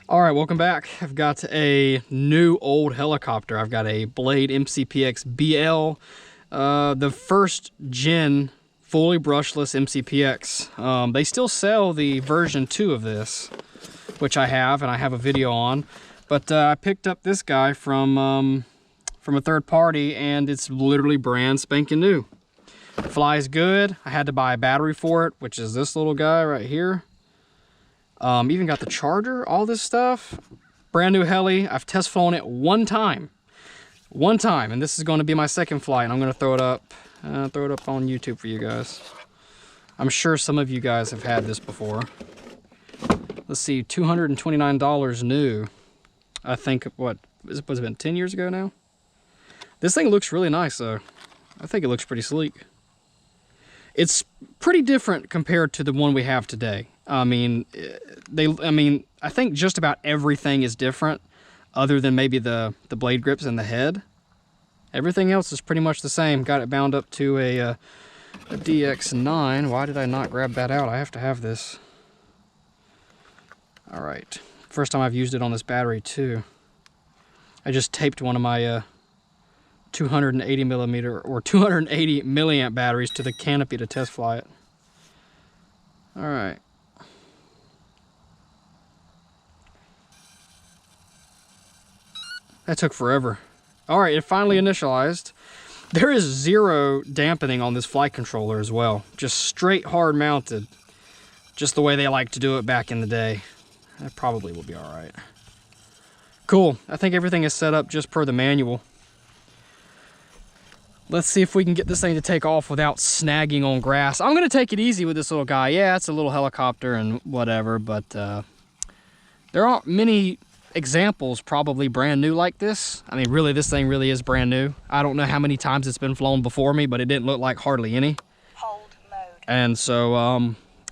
All right, welcome back. I've got a new old helicopter. I've got a Blade mCPX BL, the first gen fully brushless mCPX. They still sell the version 2 of this, which I have, and I have a video on. But I picked up this guy from a third party, and it's literally brand spanking new. Flies good. I had to buy a battery for it, which is this little guy right here. Even got the charger, all this stuff. Brand new heli. I've test flown it one time, and this is going to be my second flight, and I'm going to throw it up on YouTube for you guys. I'm sure some of you guys have had this before. Let's see, $229 new. I think, what has it been 10 years ago now? This thing looks really nice though. I think it looks pretty sleek. It's pretty different compared to the one we have today. I mean, I think just about everything is different, other than maybe the blade grips and the head. Everything else is pretty much the same. Got it bound up to a DX9. Why did I not grab that out? I have to have this. All right, first time I've used it on this battery too. I just taped one of my 280 millimeter or 280 milliamp batteries to the canopy to test fly it. All right. That took forever. All right, it finally initialized. There is zero dampening on this flight controller as well. Just straight hard mounted. Just the way they like to do it back in the day. That probably will be all right. Cool, I think everything is set up just per the manual. Let's see if we can get this thing to take off without snagging on grass. I'm gonna take it easy with this little guy. Yeah, it's a little helicopter and whatever, but there aren't many examples probably brand new like this. I mean, really, this thing really is brand new. I don't know how many times it's been flown before me, but it didn't look like hardly any. Hold mode. And so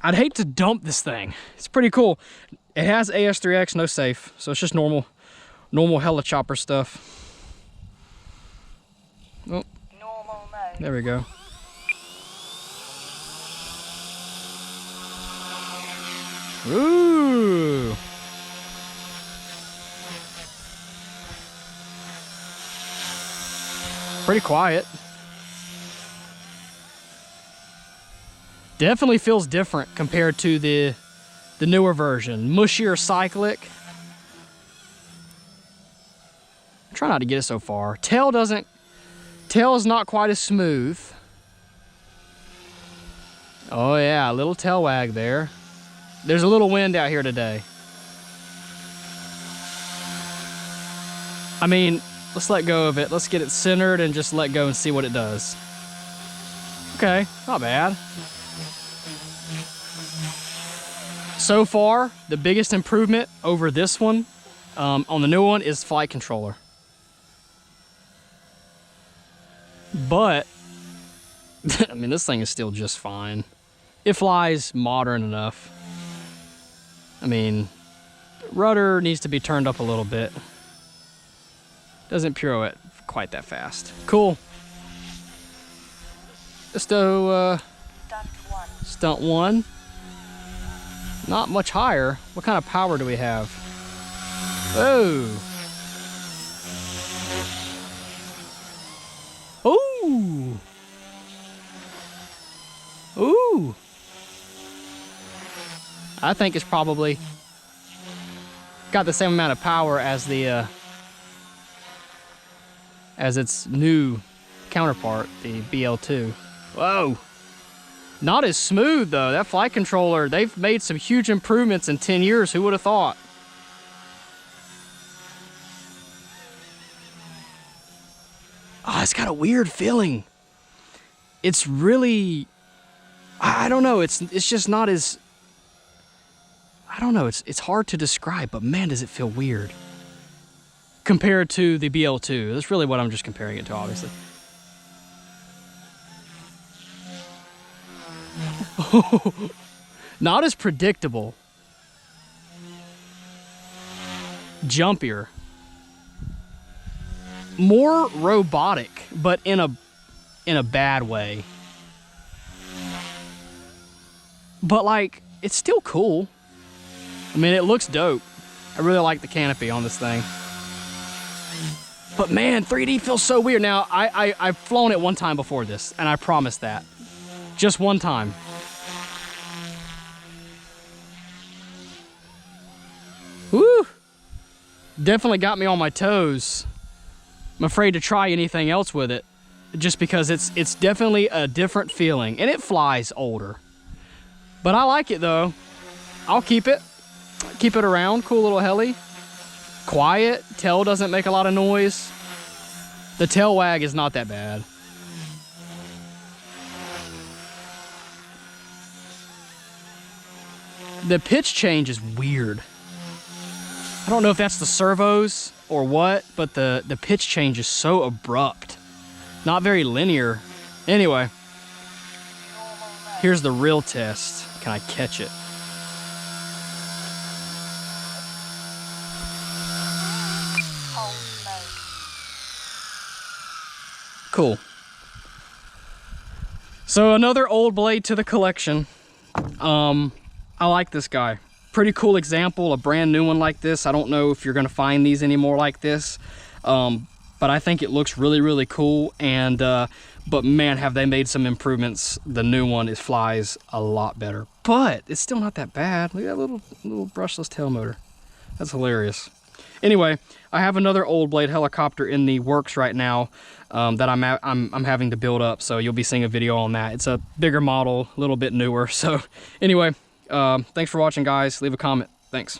I'd hate to dump this thing. It's pretty cool. It has AS3X, no safe, so it's just normal helichopper stuff. Oh, Normal mode. there we go. Ooh. Pretty quiet. Definitely feels different compared to the newer version. Mushier cyclic. Try not to get it so far. Tail is not quite as smooth. Oh yeah, a little tail wag there. There's a little wind out here today. I mean, let's let go of it. Let's get it centered and just let go and see what it does. Okay, not bad. So far, the biggest improvement over this one, on the new one, is flight controller. But, I mean, this thing is still just fine. It flies modern enough. I mean, rudder needs to be turned up a little bit. Doesn't pirouette quite that fast. Cool. Let's do stunt one. Not much higher. What kind of power do we have? Oh. Ooh. Ooh. I think it's probably got the same amount of power as the as its new counterpart, the BL2. Whoa. Not as smooth though. That flight controller, they've made some huge improvements in 10 years. Who would have thought? Oh, it's got a weird feeling. It's really, I don't know. It's just not as, I don't know. It's hard to describe, but man, does it feel weird compared to the BL2. That's really what I'm just comparing it to, obviously. Not as predictable. Jumpier. More robotic, but in a bad way. But like, it's still cool. I mean, it looks dope. I really like the canopy on this thing. But man, 3D feels so weird. Now, I've flown it one time before this, and I promise that. Just one time. Woo! Definitely got me on my toes. I'm afraid to try anything else with it, just because it's definitely a different feeling, and it flies older. But I like it though. I'll keep it. Keep it around. Cool little heli. Quiet. Tail doesn't make a lot of noise. The tail wag is not that bad. The pitch change is weird. I don't know if that's the servos or what, but the pitch change is so abrupt. Not very linear. Anyway, here's the real test. Can I catch it? Old mode. Cool. So another old blade to the collection. I like this guy. Pretty cool example, a brand new one like this. I don't know if you're gonna find these anymore like this, but I think it looks really, really cool. And but man, have they made some improvements. The new one flies a lot better, but it's still not that bad. Look at that little brushless tail motor. That's hilarious. Anyway, I have another old blade helicopter in the works right now that I'm having to build up. So you'll be seeing a video on that. It's a bigger model, a little bit newer. So anyway, thanks for watching, guys. Leave a comment. Thanks.